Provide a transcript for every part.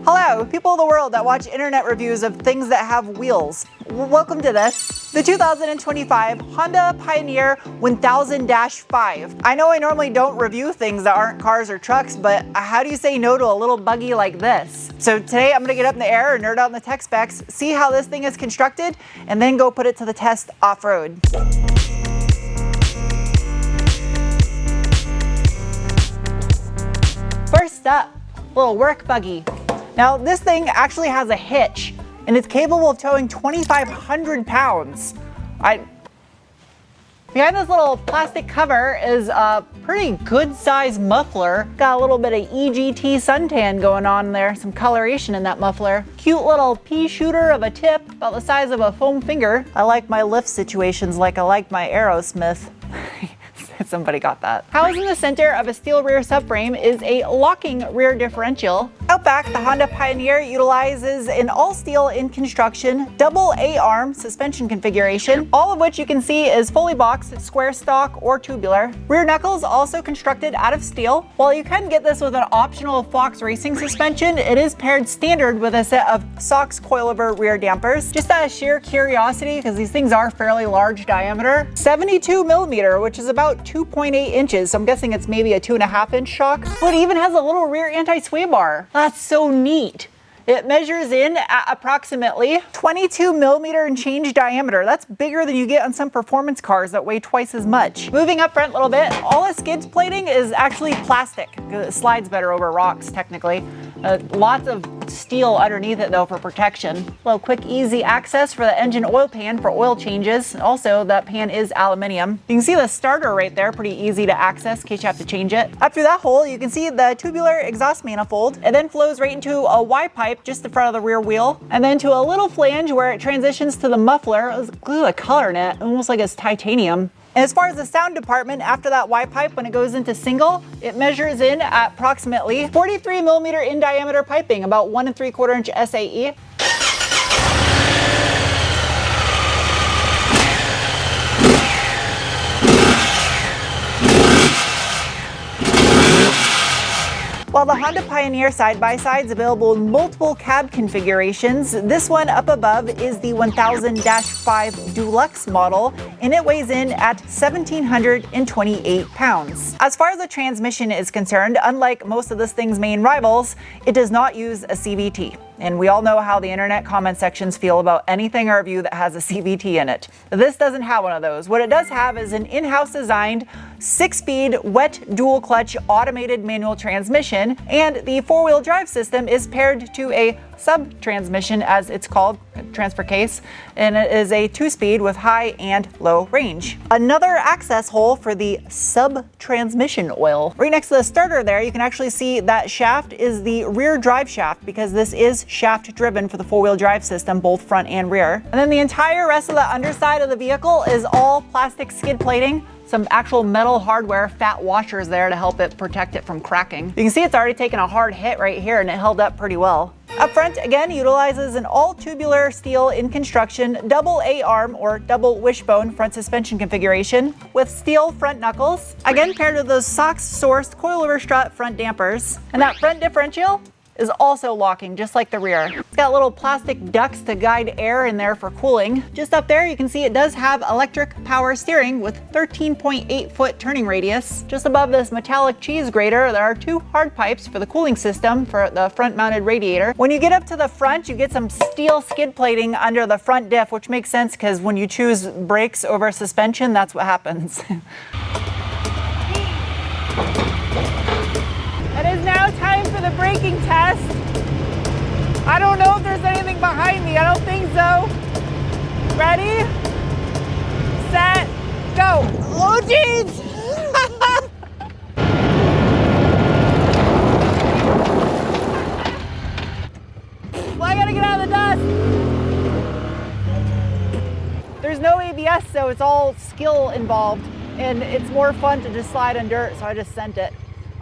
Hello, people of the world that watch internet reviews of things that have wheels. Welcome to this. The 2025 Honda Pioneer 1000-5. I know I normally don't review things that aren't cars or trucks, but how do you say no to a little buggy like this? So today I'm gonna get up in the air and nerd out in the tech specs, see how this thing is constructed, and then go put it to the test off-road. First up, little work buggy. Now this thing actually has a hitch and it's capable of towing 2,500 pounds. Behind this little plastic cover is a pretty good sized muffler. Got a little bit of EGT suntan going on there, some coloration in that muffler. Cute little pea shooter of a tip, about the size of a foam finger. I like my lift situations like I like my Aerosmith. Somebody got that. Housed in the center of a steel rear subframe is a locking rear differential. Out back, the Honda Pioneer utilizes an all-steel in construction, double A-arm suspension configuration, all of which you can see is fully boxed, square stock, or tubular. Rear knuckles also constructed out of steel. While you can get this with an optional Fox Racing suspension, it is paired standard with a set of SOX coilover rear dampers. Just out of sheer curiosity, because these things are fairly large diameter, 72 millimeter, which is about 2.8 inches, so I'm guessing it's maybe a 2.5 inch shock. But it even has a little rear anti-sway bar. That's so neat. It measures in at approximately 22 millimeter and change diameter. That's bigger than you get on some performance cars that weigh twice as much. Moving up front a little bit, all the skids plating is actually plastic. It slides better over rocks, technically. Lots of steel underneath it though for protection. A little quick, easy access for the engine oil pan for oil changes. Also, that pan is aluminum. You can see the starter right there, pretty easy to access in case you have to change it. Up through that hole, you can see the tubular exhaust manifold. It then flows right into a Y pipe just in front of the rear wheel, and then to a little flange where it transitions to the muffler. Look at the color in it, almost like it's titanium. And as far as the sound department, after that Y pipe, when it goes into single, it measures in at approximately 43 millimeter in diameter piping, about 1 3/4 inch SAE. While the Honda Pioneer side-by-side is available in multiple cab configurations, this one up above is the 1000-5 Deluxe model, and it weighs in at 1,728 pounds. As far as the transmission is concerned, unlike most of this thing's main rivals, it does not use a CVT. And we all know how the internet comment sections feel about anything I review that has a CVT in it. This doesn't have one of those. What it does have is an in-house designed 6-speed wet dual clutch automated manual transmission, and the 4-wheel drive system is paired to a sub transmission, as it's called, transfer case, and it is a 2-speed with high and low range. Another access hole for the sub transmission oil. Right next to the starter there, you can actually see that shaft is the rear drive shaft, because this is shaft driven for the 4-wheel drive system, both front and rear. And then the entire rest of the underside of the vehicle is all plastic skid plating. Some actual metal hardware, fat washers there to help it protect it from cracking. You can see it's already taken a hard hit right here and it held up pretty well. Up front, again, utilizes an all tubular steel in construction, double A-arm or double wishbone front suspension configuration with steel front knuckles. Again, paired with those SOX sourced coilover strut front dampers. And that front differential is also locking, just like the rear. It's got little plastic ducts to guide air in there for cooling. Just up there, you can see it does have electric power steering with 13.8 foot turning radius. Just above this metallic cheese grater, there are 2 hard pipes for the cooling system for the front mounted radiator. When you get up to the front, you get some steel skid plating under the front diff, which makes sense because when you choose brakes over suspension, that's what happens. It is now time for the braking test. I don't know if there's anything behind me. I don't think so. Ready, set, go. Oh, jeez. Well, I gotta get out of the dust. There's no ABS, so it's all skill involved, and it's more fun to just slide on dirt, so I just sent it.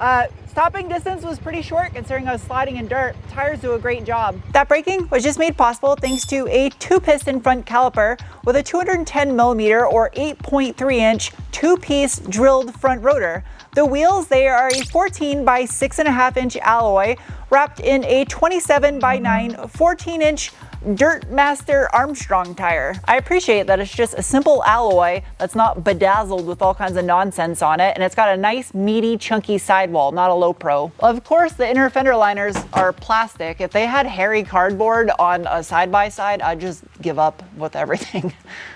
It's Stopping distance was pretty short considering I was sliding in dirt. Tires do a great job. That braking was just made possible thanks to a 2-piston front caliper with a 210mm or 8.3-inch 2-piece drilled front rotor. The wheels, they are a 14 by 6.5-inch alloy wrapped in a 27 by 9 14-inch Dirtmaster Armstrong tire. I appreciate that it's just a simple alloy that's not bedazzled with all kinds of nonsense on it, and it's got a nice meaty chunky sidewall, not a low pro. Of course the inner fender liners are plastic. If they had hairy cardboard on a side-by-side, I'd just give up with everything.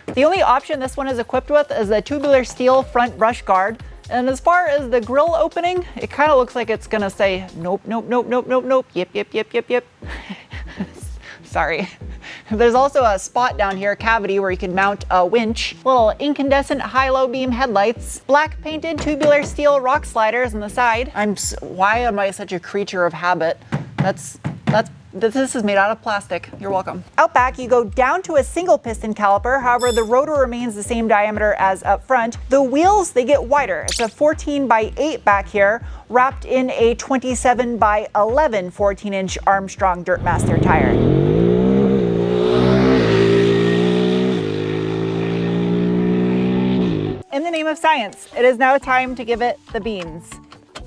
The only option this one is equipped with is the tubular steel front brush guard. And as far as the grille opening, it kind of looks like it's gonna say nope, nope, nope, nope, nope, nope, yep, yep, yep, yep, yep. Sorry. There's also a spot down here, a cavity, where you can mount a winch. Little incandescent high-low beam headlights. Black painted tubular steel rock sliders on the side. Why am I such a creature of habit? This is made out of plastic. You're welcome. Out back, you go down to a single piston caliper. However, the rotor remains the same diameter as up front. The wheels, they get wider. It's a 14 by 8 back here, wrapped in a 27 by 11 14-inch Armstrong Dirtmaster tire. In the name of science, it is now time to give it the beans.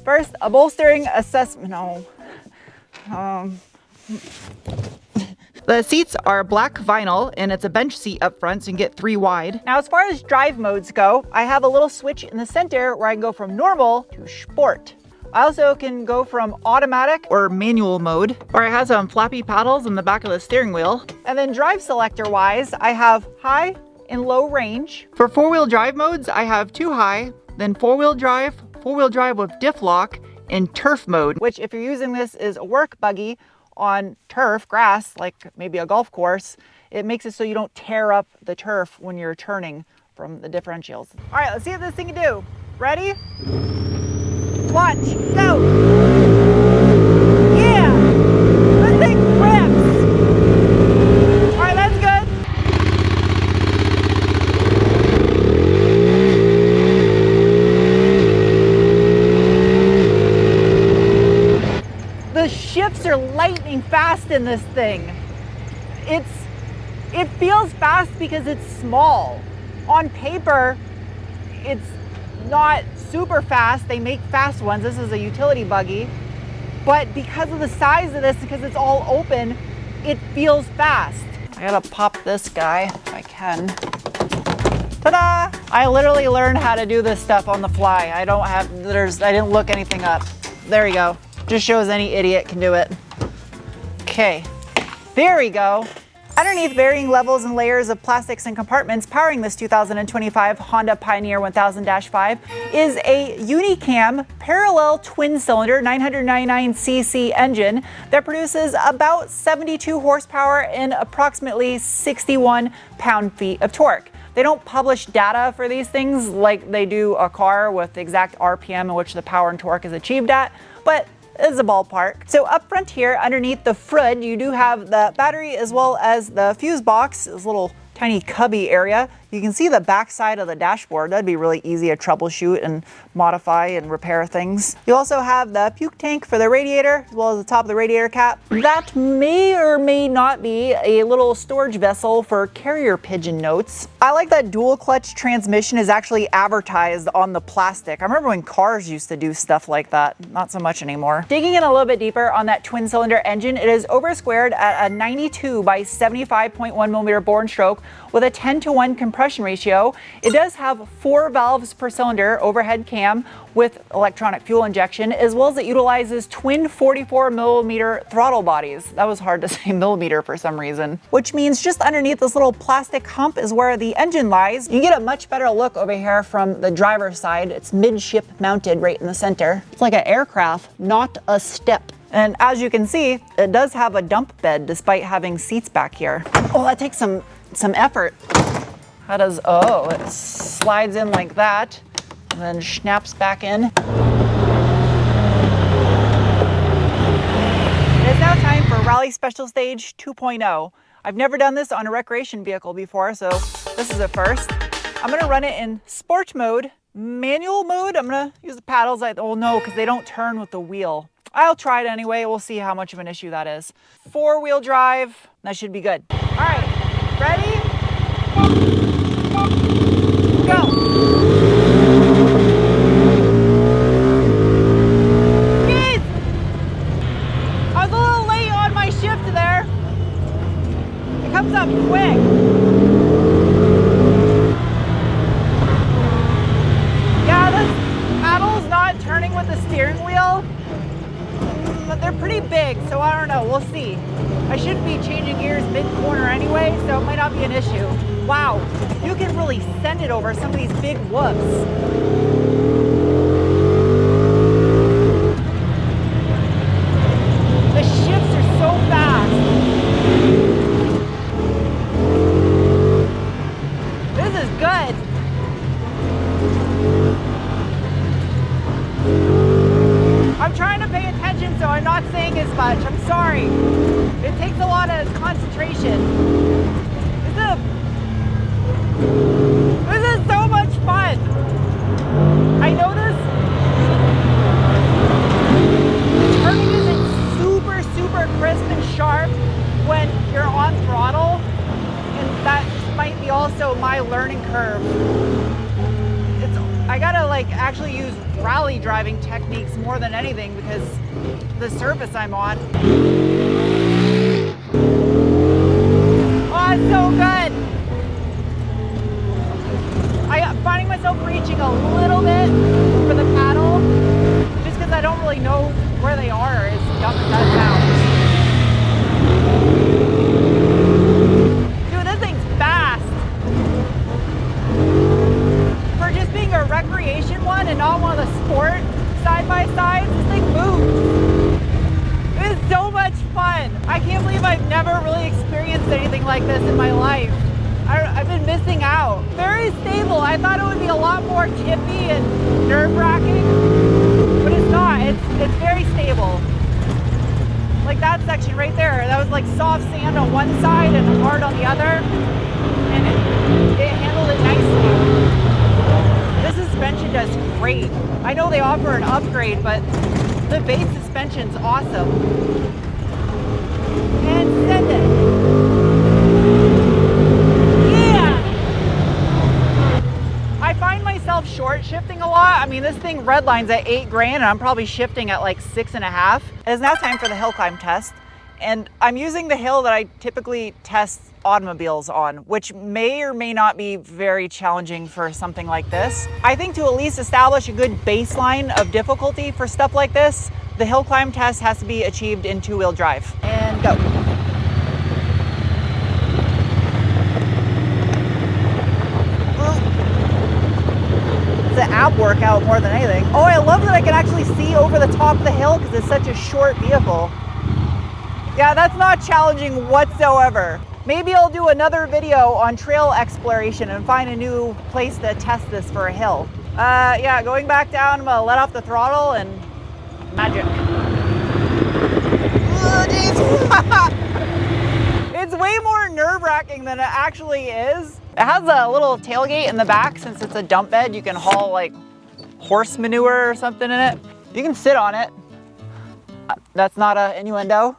First, a bolstering assessment. The seats are black vinyl and it's a bench seat up front, so you can get 3 wide. Now, as far as drive modes go, I have a little switch in the center where I can go from normal to sport. I also can go from automatic or manual mode, or it has some flappy paddles in the back of the steering wheel. And then drive selector wise, I have high and low range. For 4-wheel drive modes, I have 2 high, then 4-wheel drive with diff lock, and turf mode, which if you're using this is a work buggy on turf, grass, like maybe a golf course, it makes it so you don't tear up the turf when you're turning from the differentials. All right, let's see what this thing can do. Ready? Launch, go! Yeah! This thing rips! All right, that's good. The shifts are lightning fast in this thing. It feels fast because it's small. On paper, it's not super fast. They make fast ones. This is a utility buggy. But because of the size of this, because it's all open, it feels fast. I gotta pop this guy if I can. Ta-da! I literally learned how to do this stuff on the fly. I didn't look anything up. There we go. Just shows any idiot can do it. Okay, there we go. Underneath varying levels and layers of plastics and compartments powering this 2025 Honda Pioneer 1000-5 is a Unicam parallel twin-cylinder 999cc engine that produces about 72 horsepower and approximately 61 pound-feet of torque. They don't publish data for these things like they do a car with the exact RPM in which the power and torque is achieved at, but is a ballpark. So up front here, underneath the FRUD, you do have the battery as well as the fuse box, this little tiny cubby area. You can see the back side of the dashboard. That'd be really easy to troubleshoot and modify and repair things. You also have the puke tank for the radiator, as well as the top of the radiator cap. That may or may not be a little storage vessel for carrier pigeon notes. I like that dual clutch transmission is actually advertised on the plastic. I remember when cars used to do stuff like that. Not so much anymore. Digging in a little bit deeper on that twin cylinder engine, it is over squared at a 92 by 75.1 millimeter bore and stroke with a 10-to-1 compression ratio. It does have 4 valves per cylinder overhead cam with electronic fuel injection, as well as it utilizes twin 44 millimeter throttle bodies. That was hard to say millimeter for some reason. Which means just underneath this little plastic hump is where the engine lies. You get a much better look over here from the driver's side. It's midship mounted right in the center. It's like an aircraft, not a step. And as you can see, it does have a dump bed despite having seats back here. Oh, that takes some effort. How does, oh, it slides in like that and then snaps back in. It is now time for Rally Special Stage 2.0. I've never done this on a recreation vehicle before, so this is a first. I'm gonna run it in sport mode, Manual mode, I'm gonna use the paddles. No, because they don't turn with the wheel. I'll try it anyway. We'll see how much of an issue that is. 4-wheel drive, that should be good. All right, ready? Go. Jeez! I was a little late on my shift there. It comes up quick. Yeah, this paddle's not turning with the steering wheel, but they're pretty big, so I don't know, we'll see. I shouldn't be changing gears mid-corner anyway, so it might not be an issue. Wow, you can really send it over some of these big whoops. The shifts are so fast. This is good. I'm trying to pay attention, so I'm not saying as much. I'm sorry. It takes a lot of concentration. This is so much fun. I noticed the turning isn't super crisp and sharp when you're on throttle, and that might be also my learning curve. I gotta actually use rally driving techniques more than anything because the surface I'm on. Oh, it's so good. I'm finding myself reaching a little bit for the paddle just because I don't really know where they are, as dumb as that sounds. Dude, this thing's fast. For just being a recreation one and not one of the sport side-by-sides, this thing moves. It is so much fun. I can't believe I've never really experienced anything like this in my life. I've been missing out. Very stable. I thought it would be a lot more tippy and nerve-wracking, but it's not. It's very stable. Like that section right there, that was like soft sand on one side and hard on the other, and it handled it nicely. This suspension does great. I know they offer an upgrade, but the base suspension's awesome. And send it. I find myself short shifting a lot. I mean, this thing redlines at $8,000 and I'm probably shifting at like 6.5. It is now time for the hill climb test. And I'm using the hill that I typically test automobiles on, which may or may not be very challenging for something like this. I think to at least establish a good baseline of difficulty for stuff like this, the hill climb test has to be achieved in 2-wheel drive. And go. The ab workout more than anything. Oh, I love that I can actually see over the top of the hill because it's such a short vehicle. Yeah, that's not challenging whatsoever. Maybe I'll do another video on trail exploration and find a new place to test this for a hill. Yeah, going back down, I'm gonna let off the throttle and magic. Oh, geez. It's way more nerve-wracking than it actually is. It has a little tailgate in the back. Since it's a dump bed, you can haul like horse manure or something in it. You can sit on it. That's not an innuendo.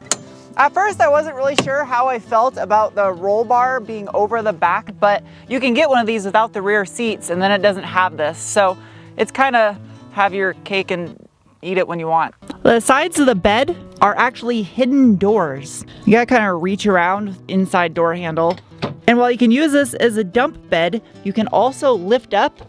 At first, I wasn't really sure how I felt about the roll bar being over the back, but you can get one of these without the rear seats and then it doesn't have this. So it's kind of have your cake and eat it when you want. The sides of the bed are actually hidden doors. You gotta kind of reach around inside door handle. And while you can use this as a dump bed, you can also lift up.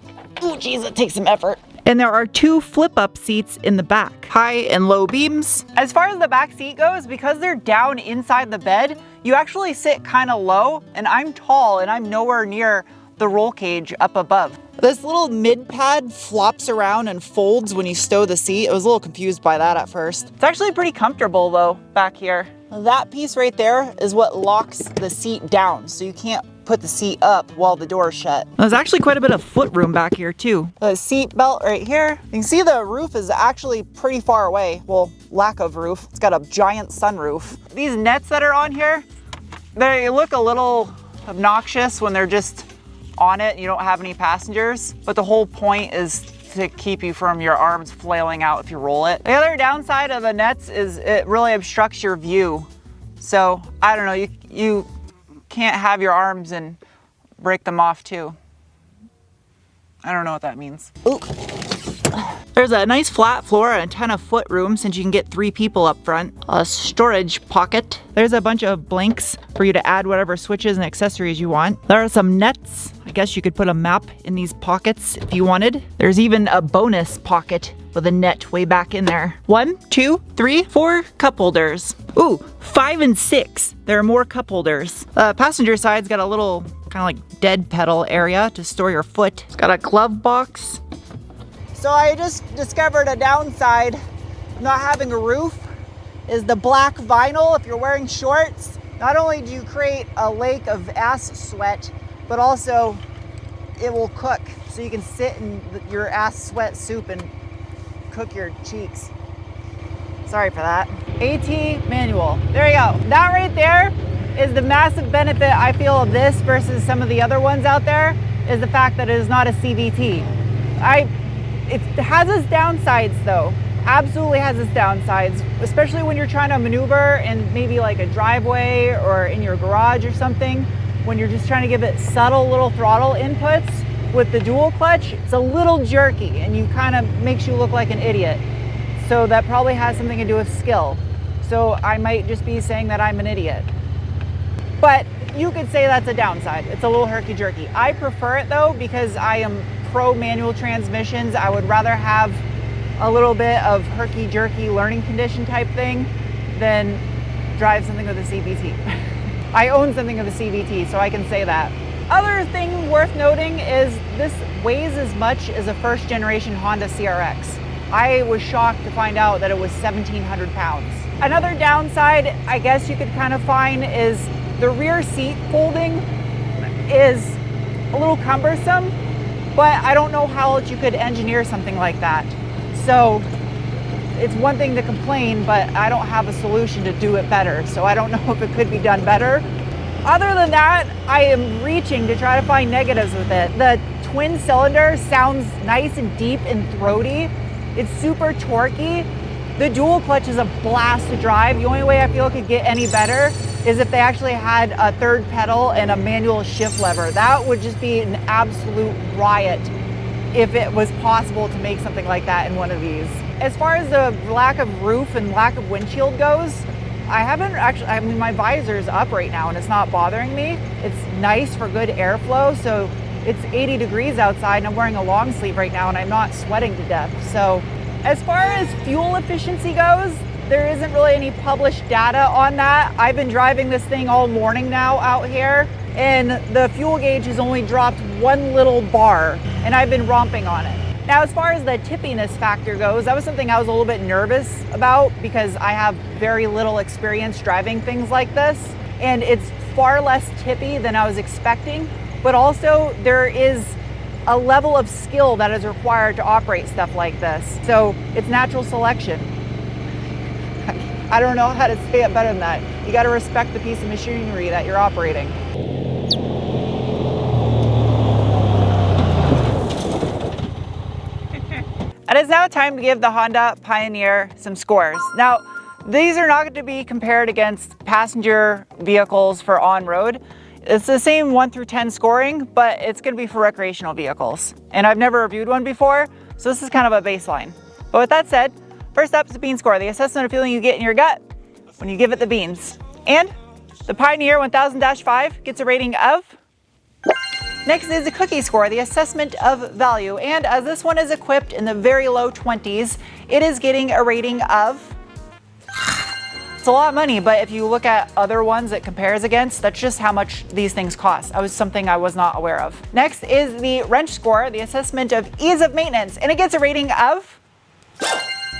Oh geez, it takes some effort. And there are 2 flip-up seats in the back, high and low beams. As far as the back seat goes, because they're down inside the bed, you actually sit kind of low, and I'm tall and I'm nowhere near the roll cage up above. This little mid pad flops around and folds when you stow the seat. I was a little confused by that at first. It's actually pretty comfortable though, back here. That piece right there is what locks the seat down, so you can't put the seat up while the door is shut. There's actually quite a bit of foot room back here too. The seat belt right here. You can see the roof is actually pretty far away. Well, lack of roof. It's got a giant sunroof. These nets that are on here, they look a little obnoxious when they're just on it, you don't have any passengers, but the whole point is to keep you from your arms flailing out if you roll it. The other downside of the nets is it really obstructs your view. So I don't know, you can't have your arms and break them off too. I don't know what that means. Ooh. There's a nice flat floor and a ton of foot room since you can get 3 people up front. A storage pocket. There's a bunch of blanks for you to add whatever switches and accessories you want. There are some nets. I guess you could put a map in these pockets if you wanted. There's even a bonus pocket with a net way back in there. 1, 2, 3, 4 cup holders. Ooh, 5 and 6. There are more cup holders. Passenger side's got a little kind of like dead pedal area to store your foot. It's got a glove box. So I just discovered a downside of not having a roof is the black vinyl. If you're wearing shorts, not only do you create a lake of ass sweat, but also it will cook. So you can sit in your ass sweat soup and cook your cheeks. Sorry for that. AT manual. There you go. That right there is the massive benefit I feel of this versus some of the other ones out there, is the fact that it is not a CVT. It has its downsides though. Absolutely has its downsides, especially when you're trying to maneuver in maybe like a driveway or in your garage or something, when you're just trying to give it subtle little throttle inputs. With the dual clutch, it's a little jerky and you kind of makes you look like an idiot. So that probably has something to do with skill. So I might just be saying that I'm an idiot. But you could say that's a downside. It's a little herky-jerky. I prefer it though because I am pro manual transmissions. I would rather have a little bit of herky-jerky learning condition type thing than drive something with a CVT. I own something with a CVT, so I can say that. Other thing worth noting is this weighs as much as a first generation Honda CRX. I was shocked to find out that it was 1,700 pounds. Another downside I guess you could kind of find is the rear seat folding is a little cumbersome, but I don't know how else you could engineer something like that. So it's one thing to complain, but I don't have a solution to do it better. So I don't know if it could be done better. Other than that, I am reaching to try to find negatives with it. The twin cylinder sounds nice and deep and throaty. It's super torquey. The dual clutch is a blast to drive. The only way I feel it could get any better is if they actually had a third pedal and a manual shift lever. That would just be an absolute riot if it was possible to make something like that in one of these. As far as the lack of roof and lack of windshield goes, I mean, my visor's up right now and it's not bothering me. It's nice for good airflow. So it's 80 degrees outside and I'm wearing a long sleeve right now and I'm not sweating to death. So as far as fuel efficiency goes, there isn't really any published data on that. I've been driving this thing all morning now out here and the fuel gauge has only dropped 1 little bar and I've been romping on it. Now, as far as the tippiness factor goes, that was something I was a little bit nervous about because I have very little experience driving things like this and it's far less tippy than I was expecting, but also there is a level of skill that is required to operate stuff like this. So it's natural selection. I don't know how to say it better than that. You got to respect the piece of machinery that you're operating. It is now time to give the Honda Pioneer some scores. Now, these are not going to be compared against passenger vehicles for on-road. It's the same 1 through 10 scoring, but it's going to be for recreational vehicles. And I've never reviewed one before, so this is kind of a baseline. But with that said, first up is the bean score, the assessment of feeling you get in your gut when you give it the beans. And the Pioneer 1000-5 gets a rating of. Next is the cookie score, the assessment of value. And as this one is equipped in the very low 20s, it is getting a rating of. It's a lot of money, but if you look at other ones it compares against, that's just how much these things cost. That was something I was not aware of. Next is the wrench score, the assessment of ease of maintenance, and it gets a rating of.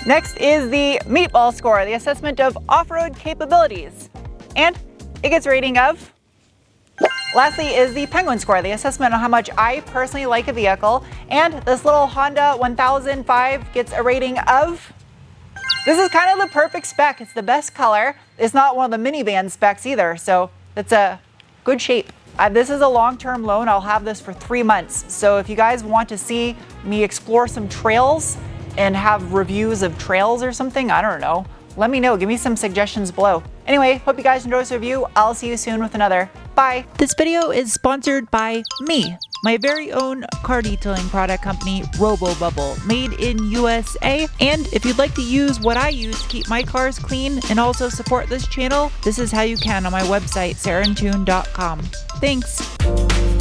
Next is the meatball score, the assessment of off-road capabilities, and it gets a rating of. Lastly is the Penguin score, the assessment on how much I personally like a vehicle, and this little Honda 1005 gets a rating of. This is kind of the perfect spec. It's the best color. It's not one of the minivan specs either, so it's a good shape. This is a long-term loan. I'll have this for 3 months. So if you guys want to see me explore some trails and have reviews of trails or something, I don't know, let me know. Give me some suggestions below. Anyway, hope you guys enjoyed this review. I'll see you soon with another. Bye. This video is sponsored by me, my very own car detailing product company, RoboBubble, made in USA. And if you'd like to use what I use to keep my cars clean and also support this channel, this is how you can on my website, sarahandtune.com. Thanks.